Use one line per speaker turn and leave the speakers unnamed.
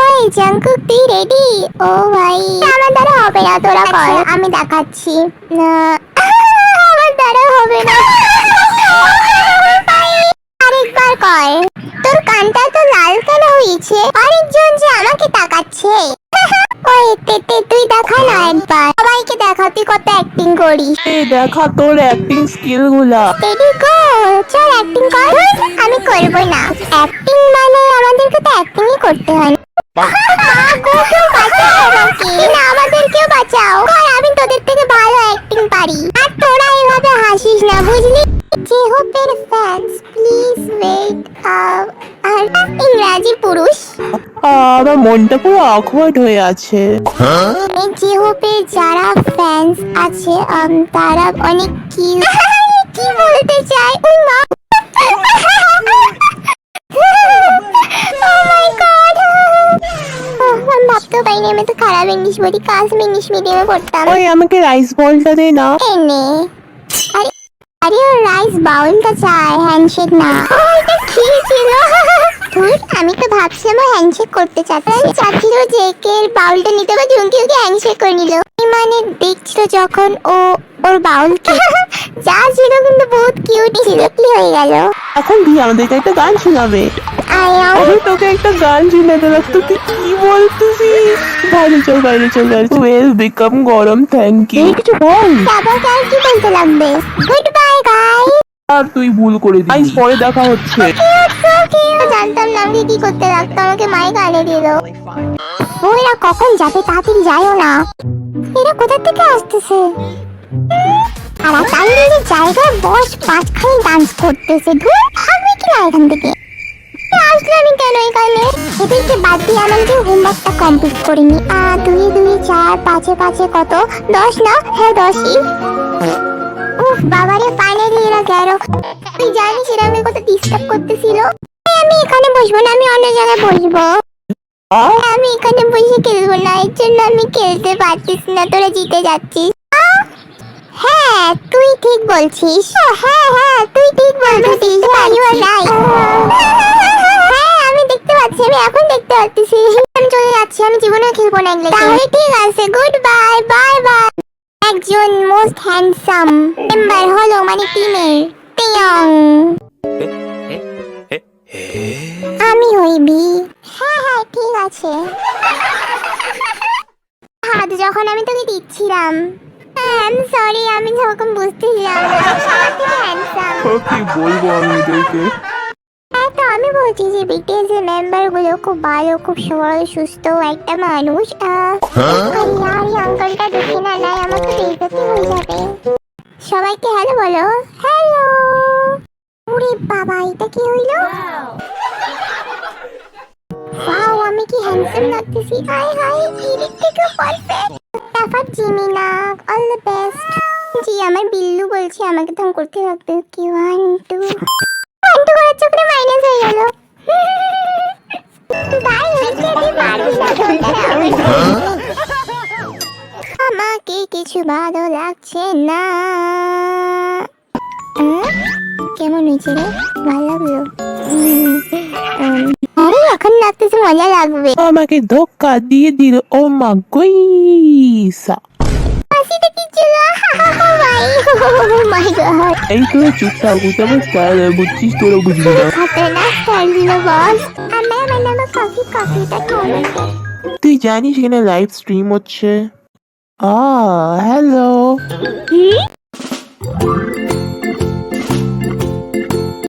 ওই জাঙ্কুক তুই রেডি? ও ভাই আমার দ্বারা হবে না, তোরা কর, আমি দেখাচ্ছি। আমার দ্বারা হবে না, আরেকবার কর। তোর কানটা তো লাল কেন হয়েছে? আরেকজন যে আমাকে তাকাচ্ছে। ওই তেতে তুই দেখা না একবার, সবাইকে দেখা তুই কত অ্যাক্টিং করিস।
দেখা তোর অ্যাক্টিং স্কিল গুলা।
রেডি কর, চল অ্যাক্টিং কর। আমি করব না, অ্যাক্টিং মানে আমাদেরকে তো অ্যাক্টিংই করতে হয়। আমাদেরকেও বাঁচাও, আমি তোদের থেকে ভালো অ্যাক্টিং পারি। আর তোরা এভাবে হাসিস না, বুঝলি? জেহোপের ফ্যান্স প্লিজ ওয়েট। আর ইংরাজি পুরুষ,
আমার মনটা পুরো অকওয়ার্ড হয়ে আছে।
এই জেহোপের যারা ফ্যান্স আছে তারা অনেক কিউট। কি বলতে চাই? ওই মা, আমি ভাবতেও পারিনি আমি তো খারাপ ইংলিশ বলি, কাজ ইংলিশ মিডিয়ামে পড়তাম।
ওই আমাকে রাইস বলটা দে না।
এনে আরে আরে ও রাইস বাউলটা চাই, হ্যান্ডশেক না। এটা কি ছিল? ধুর, আমি তো ভাবছিলাম ও হ্যান্ডশেক করতে চাচ্ছিল যে কের বাউলটা নিতে, বা ঝুমকি ওকে হ্যান্ডশেক করে নিল। মানে দেখছিল যখন ও ওর বাউলকে যা ছিল, কিন্তু বহুত কিউট ছিল। কি হয়ে গেল?
এখন দিয়ে আমাদেরকে একটা গান শোনাবে। আমি তোকে একটা গান শোনাতে লাগতো, তুই কি বলতেছিস? বাইরে চল বাইরে চল। ওয়েল বিকাম গরম, থ্যাংক ইউ। কিছু বল।
আবার কার কি বলতে লাগবে? Good bye guys.
আর তুই ভুল করে দিস, পরে দেখা হচ্ছে।
জানতাম না আমাকে কি করতে লাগতো, আমাকে মাই গালে দিল। ওরা কখন যাবে? তাড়াতাড়ি যাইও না। এরা কোথা থেকে আসতেছে? আর তাইলে জায়গায় বস পাঁচখানি ডান্স করতেছে। ধুর, আমি কি না এখান থেকে আসলে আমি কেন এখানে? এদেরকে বাদ দিয়ে আমাদের হোমওয়ার্কটা কমপ্লিট করিনি। 2 2 4 5 5 কত? 10 না? হ্যাঁ 10ই। উফ বাবারে, ফাইনালি এরা গেল। তুই জানিস এরা আমাকে কত ডিস্টার্ব করতেছিল। আমি এখানে বসবো না, আমি অন্য জায়গায় বসবো। আমি এখানে বসে খেলবো না, এর জন্য আমি খেলতে পারতেছি না। তোরা জিতে যাচ্ছিস। হ্যাঁ তুই ঠিক বলছিস। হ্যাঁ হ্যাঁ তুই ঠিক বলছিস। হ্যাঁ আমি দেখতে পাচ্ছি, আমি এখন দেখতে পাচ্ছি। আমি চলে যাচ্ছি, আমি জীবনে খেলবো না এগুলো। তাহলে ঠিক আছে, গুড বাই, বাই বাই। একজন মোস্ট হ্যান্ডসাম মেম্বার হলো মানে টিমের টিয়ং। আমি হইবি। হ্যাঁ হ্যাঁ ঠিক আছে। হাত যখন আমি তোকে দিচ্ছিলাম, সরি আমি যখন বুঝতেছিলাম হ্যান্ডসাম।
কি বলবো আমি এদেরকে?
হ্যাঁ তো আমি বলছি যে বিটিএস এর মেম্বার গুলো খুব ভালো, খুব সরল সুস্থ একটা মানুষ। আঙ্কেলটা দেখি না, নাই আমার তো বেইজ্জতি হয়ে যাবে। সবাইকে হ্যালো বলো। হ্যালো। ওরে বাবা, এটা কি হইলো? ওয়াও, আমি কি হ্যান্ডসাম লাগতেছি। হাই হাই, এদিক থেকে পারফেক্ট। তারপর জিমিনা, অল দ্য বেস্ট। জি আমার বিল্লু বলছি, আমাকে তো করতে লাগবে কি 1 2 করার চক্রে মাইনাস হয়ে গেল। ভাই হচ্ছে তুই পারবি না। আমাকে কিছু ভালো লাগছে না। কেমন হয়েছে রে? ভালো লাগলো? আরে এখন লাগতেছে মজা লাগবে।
আমাকে ধোক্কা দিয়ে দিল। ও মা গইসা।
হাসিটা কি ছিল? ভাই ও মাই গড।
এই তো চুপ থাক, আমার স্টাইল বুঝছিস, তোরা বুঝবি না।
খতরনাক স্টাইল দিল বস। আমি বানাবো কফিটা খাওয়াবো।
তুই জানিস এখানে লাইভ স্ট্রিম হচ্ছে? হ্যালো।